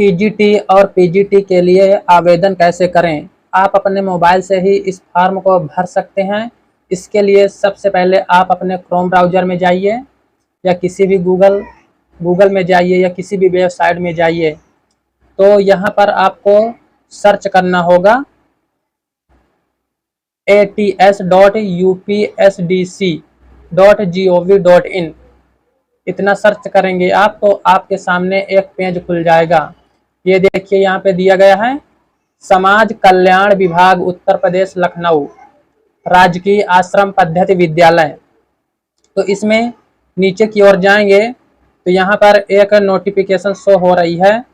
TGT और PGT के लिए आवेदन कैसे करें। आप अपने मोबाइल से ही इस फॉर्म को भर सकते हैं। इसके लिए सबसे पहले आप अपने क्रोम ब्राउज़र में जाइए या किसी भी गूगल में जाइए या किसी भी वेबसाइट में जाइए। तो यहाँ पर आपको सर्च करना होगा ats.upsdc.gov.in। इतना सर्च करेंगे आप तो आपके सामने एक पेज खुल जाएगा। ये देखिए यहाँ पे दिया गया है समाज कल्याण विभाग उत्तर प्रदेश लखनऊ राजकीय आश्रम पद्धति विद्यालय। तो इसमें नीचे की ओर जाएंगे तो यहाँ पर एक नोटिफिकेशन शो हो रही है,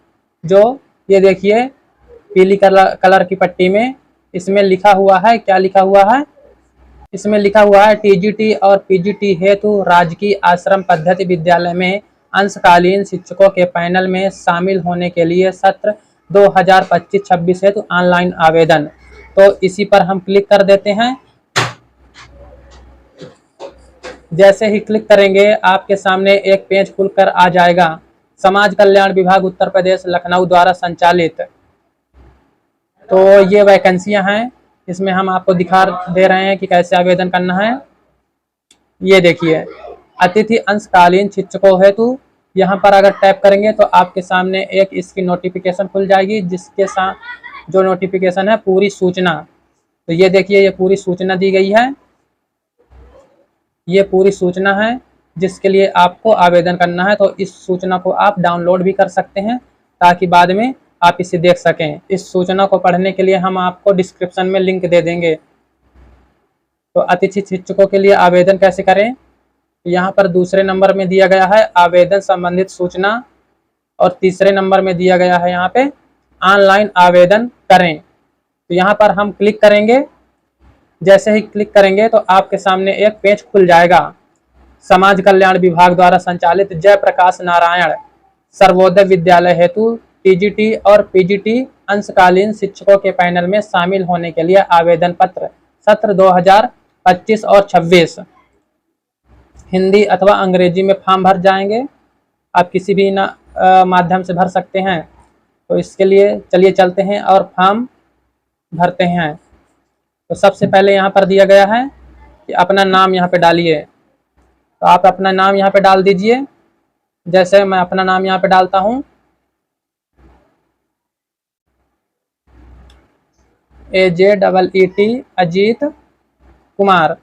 जो ये देखिए पीली कलर की पट्टी में इसमें लिखा हुआ है। क्या लिखा हुआ है? इसमें लिखा हुआ है टीजीटी और पीजीटी हेतु राजकीय आश्रम पद्धति विद्यालय में अंशकालीन शिक्षकों के पैनल में शामिल होने के लिए सत्र 2025-26 हेतु ऑनलाइन आवेदन। तो इसी पर हम क्लिक कर देते हैं। जैसे ही क्लिक करेंगे आपके सामने एक पेज खुलकर आ जाएगा, समाज कल्याण विभाग उत्तर प्रदेश लखनऊ द्वारा संचालित। तो ये वैकेंसियां हैं, इसमें हम आपको दिखा दे रहे हैं कि कैसे आवेदन करना है। ये देखिए अतिथि अंशकालीन शिक्षकों हेतु, यहाँ पर अगर टैप करेंगे तो आपके सामने एक इसकी नोटिफिकेशन खुल जाएगी, जिसके साथ जो नोटिफिकेशन है पूरी सूचना। तो ये देखिए ये पूरी सूचना दी गई है। ये पूरी सूचना है जिसके लिए आपको आवेदन करना है। तो इस सूचना को आप डाउनलोड भी कर सकते हैं ताकि बाद में आप इसे देख सकें। इस सूचना को पढ़ने के लिए हम आपको डिस्क्रिप्शन में लिंक दे देंगे। तो अतिथि शिक्षकों के लिए आवेदन कैसे करें, यहाँ पर दूसरे नंबर में दिया गया है आवेदन संबंधित सूचना, और तीसरे नंबर में दिया गया है यहाँ पे ऑनलाइन आवेदन करें। तो यहाँ पर हम क्लिक करेंगे। जैसे ही क्लिक करेंगे तो आपके सामने एक पेज खुल जाएगा, समाज कल्याण विभाग द्वारा संचालित जयप्रकाश नारायण सर्वोदय विद्यालय हेतु टीजीटी और पीजीटी अंशकालीन शिक्षकों के पैनल में शामिल होने के लिए आवेदन पत्र सत्र 2025 और 26 हिंदी अथवा अंग्रेजी में फॉर्म भर जाएंगे। आप किसी भी माध्यम से भर सकते हैं। तो इसके लिए चलिए चलते हैं और फॉर्म भरते हैं। तो सबसे पहले यहाँ पर दिया गया है कि अपना नाम यहाँ पे डालिए। तो आप अपना नाम यहाँ पे डाल दीजिए। जैसे मैं अपना नाम यहाँ पे डालता हूँ, AJEET अजीत कुमार।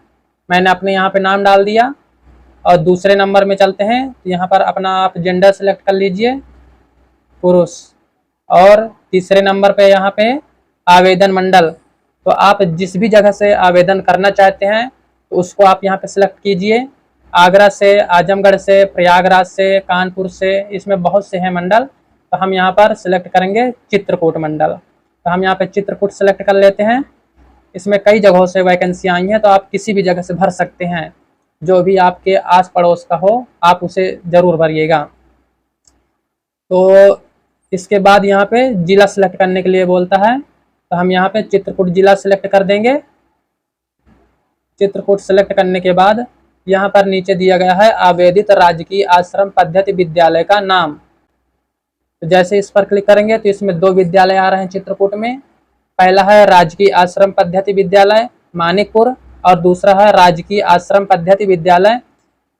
मैंने अपने यहाँ पे नाम डाल दिया। और दूसरे नंबर में चलते हैं। तो यहाँ पर अपना आप जेंडर सेलेक्ट कर लीजिए, पुरुष। और तीसरे नंबर पे यहाँ पे आवेदन मंडल, तो आप जिस भी जगह से आवेदन करना चाहते हैं तो उसको आप यहाँ पे सिलेक्ट कीजिए। आगरा से, आजमगढ़ से, प्रयागराज से, कानपुर से, इसमें बहुत से हैं मंडल। तो हम यहाँ पर सिलेक्ट करेंगे चित्रकूट मंडल। तो हम यहाँ पे चित्रकूट सेलेक्ट कर लेते हैं। इसमें कई जगहों से वैकेंसी आई हैं, तो आप किसी भी जगह से भर सकते हैं। जो भी आपके आस पड़ोस का हो आप उसे ज़रूर भरिएगा। तो इसके बाद यहाँ पे जिला सेलेक्ट करने के लिए बोलता है, तो हम यहाँ पे चित्रकूट जिला सेलेक्ट कर देंगे। चित्रकूट सेलेक्ट करने के बाद यहाँ पर नीचे दिया गया है आवेदित राजकीय आश्रम पद्धति विद्यालय का नाम। तो जैसे इस पर क्लिक करेंगे तो इसमें 2 विद्यालय आ रहे हैं चित्रकूट में। पहला है राजकीय आश्रम पद्धति विद्यालय मानिकपुर और दूसरा है राजकीय आश्रम पद्धति विद्यालय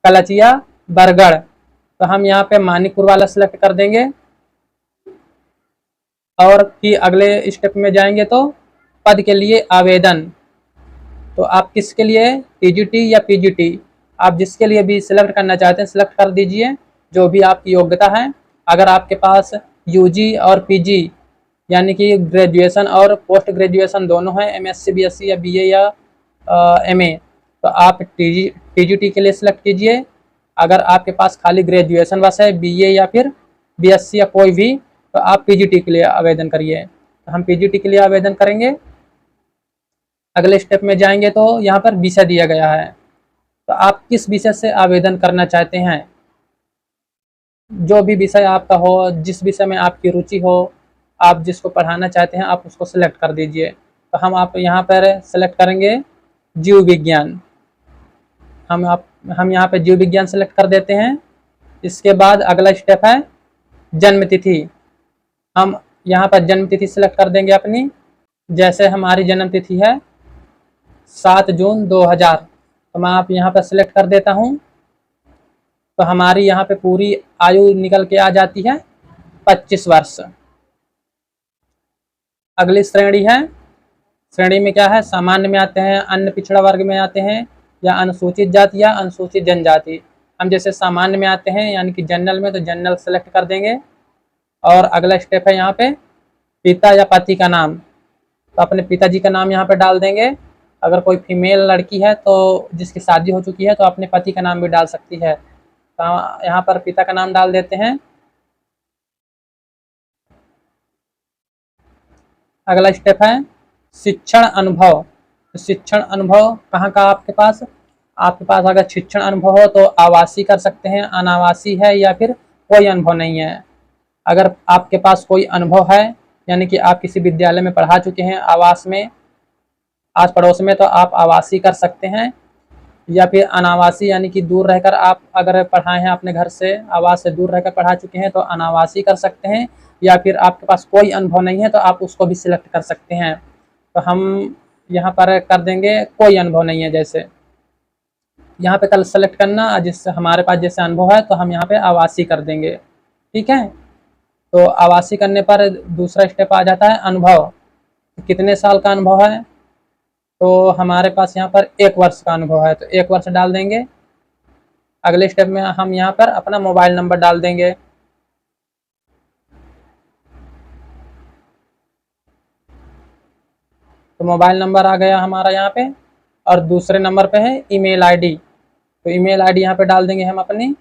कलचिया बरगढ़। तो हम यहाँ पे मानिकपुर वाला सेलेक्ट कर देंगे। और कि अगले स्टेप में जाएंगे तो पद के लिए आवेदन। तो आप किसके लिए, टीजीटी या पीजीटी, आप जिसके लिए भी सिलेक्ट करना चाहते हैं सिलेक्ट कर दीजिए, जो भी आपकी योग्यता है। अगर आपके पास यूजी और पीजी यानी कि ग्रेजुएशन और पोस्ट ग्रेजुएशन दोनों है, एमएससी, बीएससी या बीए या एमए, तो आप टीजीटी के लिए सिलेक्ट कीजिए। अगर आपके पास खाली ग्रेजुएशन बस है, बीए या फिर बीएससी या कोई भी, तो आप पीजीटी के लिए आवेदन करिए। तो हम पीजीटी के लिए आवेदन करेंगे। अगले स्टेप में जाएंगे तो यहाँ पर विषय दिया गया है, तो आप किस विषय से आवेदन करना चाहते हैं। जो भी विषय आपका हो, जिस विषय में आपकी रुचि हो, आप जिसको पढ़ाना चाहते हैं आप उसको सिलेक्ट कर दीजिए। तो आप यहाँ पर सेलेक्ट करेंगे जीव विज्ञान। हम यहाँ पे जीव विज्ञान सेलेक्ट कर देते हैं। इसके बाद अगला स्टेप है जन्म तिथि। हम यहाँ पर जन्म तिथि सिलेक्ट कर देंगे अपनी। जैसे हमारी जन्म तिथि है 7 जून 2000, तो मैं आप यहाँ पर सिलेक्ट कर देता हूँ। तो हमारी यहाँ पे पूरी आयु निकल के आ जाती है 25 वर्ष। अगली श्रेणी है, श्रेणी में क्या है, सामान्य में आते हैं, अन्य पिछड़ा वर्ग में आते हैं, या अनुसूचित जाति या अनुसूचित जनजाति। हम जैसे सामान्य में आते हैं यानी कि जनरल में, तो जनरल सेलेक्ट कर देंगे। और अगला स्टेप है यहाँ पे पिता या पति का नाम, तो अपने पिताजी का नाम यहाँ पे डाल देंगे। अगर कोई फीमेल लड़की है तो जिसकी शादी हो चुकी है तो अपने पति का नाम भी डाल सकती है। तो यहाँ पर पिता का नाम डाल देते हैं। अगला स्टेप है शिक्षण अनुभव। तो शिक्षण अनुभव कहाँ का आपके पास अगर शिक्षण अनुभव हो तो आवासीय कर सकते हैं, अनावासीय है, या फिर कोई अनुभव नहीं है। अगर आपके पास कोई अनुभव है यानी कि आप किसी विद्यालय में पढ़ा चुके हैं आवास में, आस पड़ोस में, तो आप आवासीय कर सकते हैं। या फिर अनावासीय यानी कि दूर रहकर आप अगर पढ़ाए हैं अपने घर से, आवास से दूर रहकर पढ़ा चुके हैं तो अनावासीय कर सकते हैं। या फिर आपके पास कोई अनुभव नहीं है तो आप उसको भी सिलेक्ट कर सकते हैं। तो हम यहाँ पर कर देंगे कोई अनुभव नहीं है। जैसे यहाँ पे कल सेलेक्ट करना, जिससे हमारे पास जैसे अनुभव है तो हम यहाँ पे आवासीय कर देंगे। ठीक है, तो आवासीय करने पर दूसरा स्टेप आ जाता है अनुभव। कितने साल का अनुभव है, तो हमारे पास यहाँ पर 1 वर्ष का अनुभव है, तो 1 वर्ष डाल देंगे। अगले स्टेप में हम यहाँ पर अपना मोबाइल नंबर डाल देंगे। तो मोबाइल नंबर आ गया हमारा यहाँ पे, और दूसरे नंबर पे है ईमेल आईडी। तो ईमेल आईडी यहाँ पे डाल देंगे हम अपनी।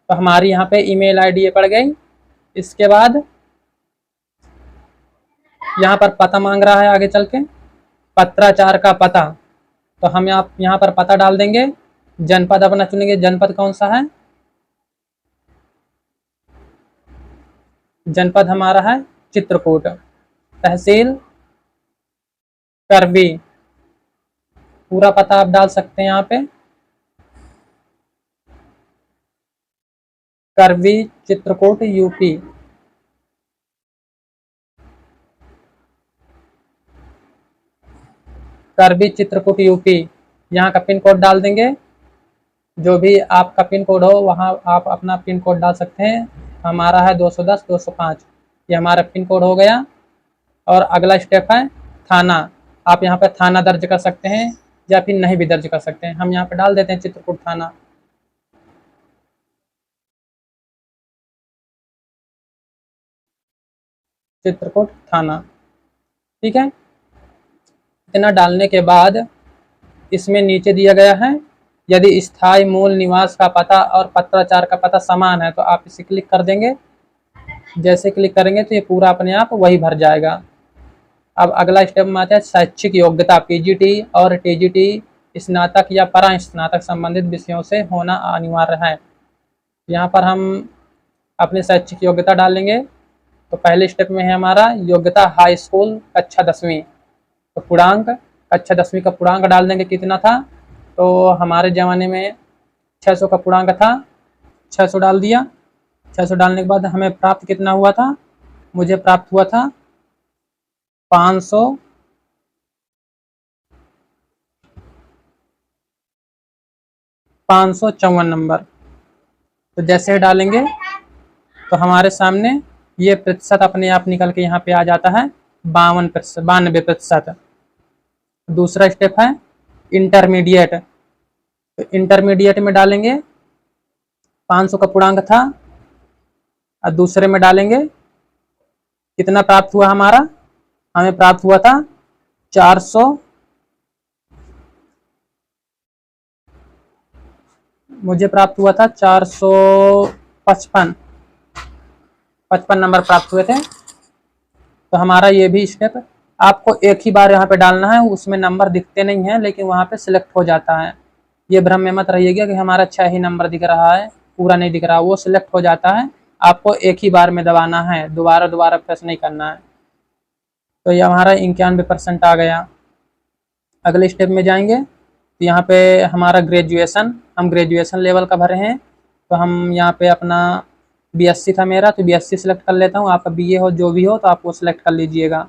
तो हमारी यहाँ पे ईमेल आईडी पड़ गई। इसके बाद यहाँ पर पता मांग रहा है आगे चल के, पत्राचार का पता। तो हम यहाँ पर पता डाल देंगे। जनपद अपना चुनेंगे, जनपद कौन सा है, जनपद हमारा है चित्रकूट। तहसील करवी, पूरा पता आप डाल सकते हैं यहाँ पे, करवी चित्रकूट यूपी। करवी चित्रकूट यूपी, यहाँ का पिन कोड डाल देंगे। जो भी आपका पिन कोड हो वहाँ आप अपना पिन कोड डाल सकते हैं। हमारा है 210 205, ये हमारा पिन कोड हो गया। और अगला स्टेप है थाना। आप यहाँ पे थाना दर्ज कर सकते हैं या फिर नहीं भी दर्ज कर सकते हैं। हम यहाँ पे डाल देते हैं चित्रकूट थाना। चित्रकूट थाना, ठीक है। इतना डालने के बाद इसमें नीचे दिया गया है, यदि स्थायी मूल निवास का पता और पत्राचार का पता समान है तो आप इसे क्लिक कर देंगे। जैसे क्लिक करेंगे तो ये पूरा अपने आप वही भर जाएगा। अब अगला स्टेप में आता है शैक्षिक योग्यता। पीजीटी और टीजीटी स्नातक या परा स्नातक संबंधित विषयों से होना अनिवार्य है। यहाँ पर हम अपनी शैक्षिक योग्यता डालेंगे। तो पहले स्टेप में है हमारा योग्यता हाई स्कूल कक्षा 10वीं। तो पूर्णांक कक्षा 10वीं का पूर्णांक डाल देंगे कितना था, तो हमारे ज़माने में 600 का पूर्णांक था, 600 डाल दिया। 600 डालने के बाद हमें प्राप्त कितना हुआ था, मुझे प्राप्त हुआ था 554 नंबर। तो जैसे ही डालेंगे तो हमारे सामने ये प्रतिशत अपने आप निकल के यहाँ पे आ जाता है 92%। दूसरा स्टेप है इंटरमीडिएट। तो इंटरमीडिएट में डालेंगे 500 का पूर्णांक था, और दूसरे में डालेंगे कितना प्राप्त हुआ हमारा, हमें प्राप्त हुआ था 400, मुझे प्राप्त हुआ था 455 नंबर प्राप्त हुए थे। तो हमारा ये भी स्टेप आपको एक ही बार यहाँ पे डालना है, उसमें नंबर दिखते नहीं हैं लेकिन वहाँ पे सिलेक्ट हो जाता है। ये भ्रम में मत रहिएगा कि हमारा 6 ही नंबर दिख रहा है, पूरा नहीं दिख रहा, वो सिलेक्ट हो जाता है। आपको एक ही बार में दबाना है, दोबारा प्रेस नहीं करना है। तो ये हमारा 91% आ गया। अगले स्टेप में जाएंगे तो यहाँ पे हमारा ग्रेजुएशन, हम ग्रेजुएशन लेवल का भरे हैं, तो हम यहाँ पे अपना बीएससी था मेरा, तो बीएससी सिलेक्ट कर लेता हूँ। आपका बीए हो जो भी हो तो आप वो सिलेक्ट कर लीजिएगा।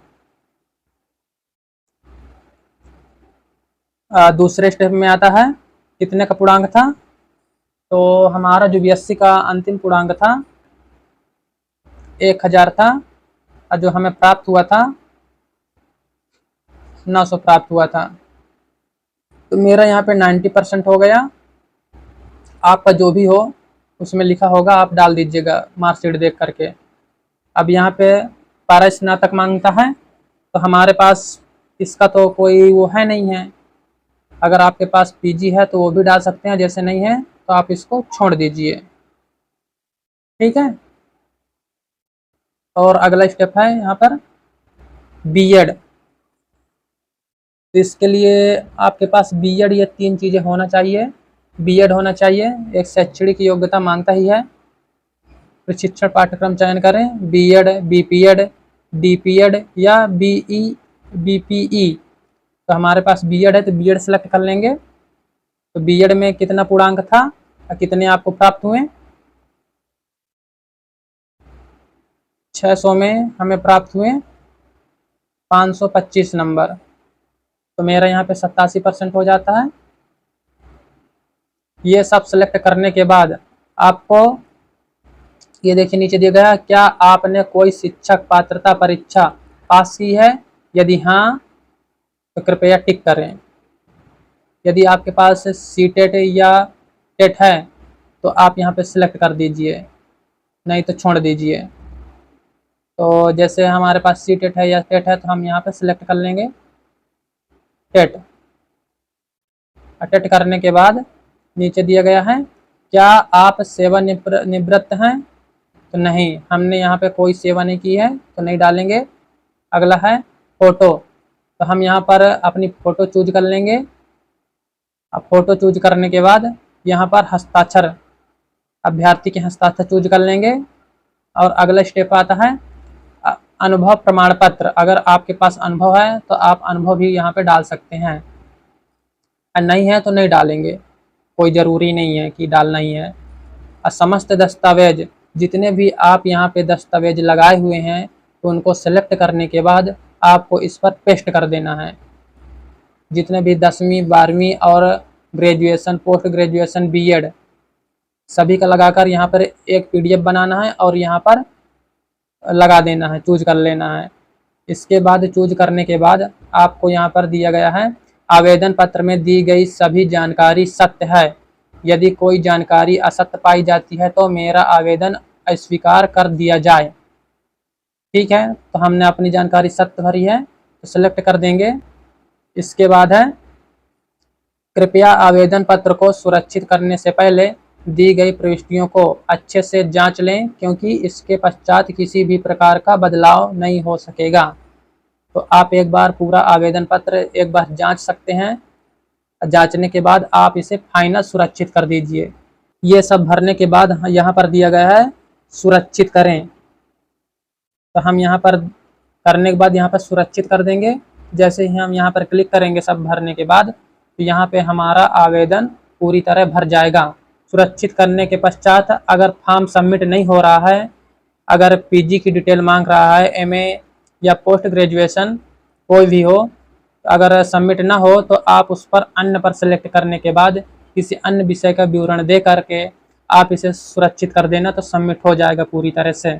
दूसरे स्टेप में आता है कितने का पूर्णांक था, तो हमारा जो बीएससी का अंतिम पूर्णांक था 1000 था, और जो हमें प्राप्त हुआ था 900 प्राप्त हुआ था। तो मेरा यहाँ पे 90% हो गया। आपका जो भी हो उसमें लिखा होगा, आप डाल दीजिएगा मार्कशीट देख करके। अब यहाँ पे पारा स्नातक मांगता है, तो हमारे पास इसका तो कोई वो है नहीं है। अगर आपके पास पीजी है तो वो भी डाल सकते हैं, जैसे नहीं है तो आप इसको छोड़ दीजिए, ठीक है। और अगला स्टेप है यहाँ पर बीएड। तो इसके लिए आपके पास बीएड, ये 3 चीज़ें होना चाहिए। बीएड होना चाहिए, एक शैक्षणिक योग्यता मांगता ही है। प्रशिक्षण पाठ्यक्रम चयन करें, बीएड, बीपीएड, डीपीएड या बीपीई। तो हमारे पास बीएड है तो बीएड सेलेक्ट कर लेंगे। तो बीएड में कितना पूर्णांक था और कितने आपको प्राप्त हुए, 600 में हमें प्राप्त हुए 525 नंबर। तो मेरा यहाँ पे 87% हो जाता है। ये सब सेलेक्ट करने के बाद आपको ये देखिए नीचे दिया गया, क्या आपने कोई शिक्षक पात्रता परीक्षा पास की है, यदि हाँ तो कृपया टिक करें। यदि आपके पास सीटेट या टेट है तो आप यहाँ पे सिलेक्ट कर दीजिए, नहीं तो छोड़ दीजिए। तो जैसे हमारे पास सीटेट है या टेट है तो हम यहाँ पे सिलेक्ट कर लेंगे टेट। टेट करने के बाद नीचे दिया गया है, क्या आप सेवानिवृत्त हैं, तो नहीं, हमने यहाँ पे कोई सेवा नहीं की है तो नहीं डालेंगे। अगला है फ़ोटो, तो हम यहाँ पर अपनी फ़ोटो चूज कर लेंगे। अब फ़ोटो चूज करने के बाद यहाँ पर हस्ताक्षर, अभ्यर्थी के हस्ताक्षर चूज कर लेंगे। और अगला स्टेप आता है अनुभव प्रमाण पत्र। अगर आपके पास अनुभव है तो आप अनुभव भी यहाँ पे डाल सकते हैं, और नहीं है तो नहीं डालेंगे, कोई ज़रूरी नहीं है कि डालना ही है। और समस्त दस्तावेज, जितने भी आप यहाँ पे दस्तावेज लगाए हुए हैं तो उनको सेलेक्ट करने के बाद आपको इस पर पेस्ट कर देना है। जितने भी 10वीं 12वीं और ग्रेजुएशन, पोस्ट ग्रेजुएशन, बीएड सभी का लगाकर यहाँ पर एक पीडीएफ बनाना है और यहाँ पर लगा देना है, चूज कर लेना है। इसके बाद चूज करने के बाद आपको यहाँ पर दिया गया है, आवेदन पत्र में दी गई सभी जानकारी सत्य है, यदि कोई जानकारी असत्य पाई जाती है तो मेरा आवेदन अस्वीकार कर दिया जाए। ठीक है, तो हमने अपनी जानकारी सत्य भरी है तो सिलेक्ट कर देंगे। इसके बाद है, कृपया आवेदन पत्र को सुरक्षित करने से पहले दी गई प्रविष्टियों को अच्छे से जांच लें, क्योंकि इसके पश्चात किसी भी प्रकार का बदलाव नहीं हो सकेगा। तो आप एक बार पूरा आवेदन पत्र एक बार जांच सकते हैं। जांचने के बाद आप इसे फाइनल सुरक्षित कर दीजिए। ये सब भरने के बाद यहाँ पर दिया गया है सुरक्षित करें, तो हम यहाँ पर करने के बाद यहाँ पर सुरक्षित कर देंगे। जैसे ही हम यहाँ पर क्लिक करेंगे सब भरने के बाद, तो यहाँ पे हमारा आवेदन पूरी तरह भर जाएगा। सुरक्षित करने के पश्चात अगर फॉर्म सबमिट नहीं हो रहा है, अगर पीजी की डिटेल मांग रहा है, एमए या पोस्ट ग्रेजुएशन कोई भी हो, अगर सबमिट ना हो तो आप उस पर अन्य पर सेलेक्ट करने के बाद किसी अन्य विषय का विवरण दे करके आप इसे सुरक्षित कर देना, तो सबमिट हो जाएगा पूरी तरह से।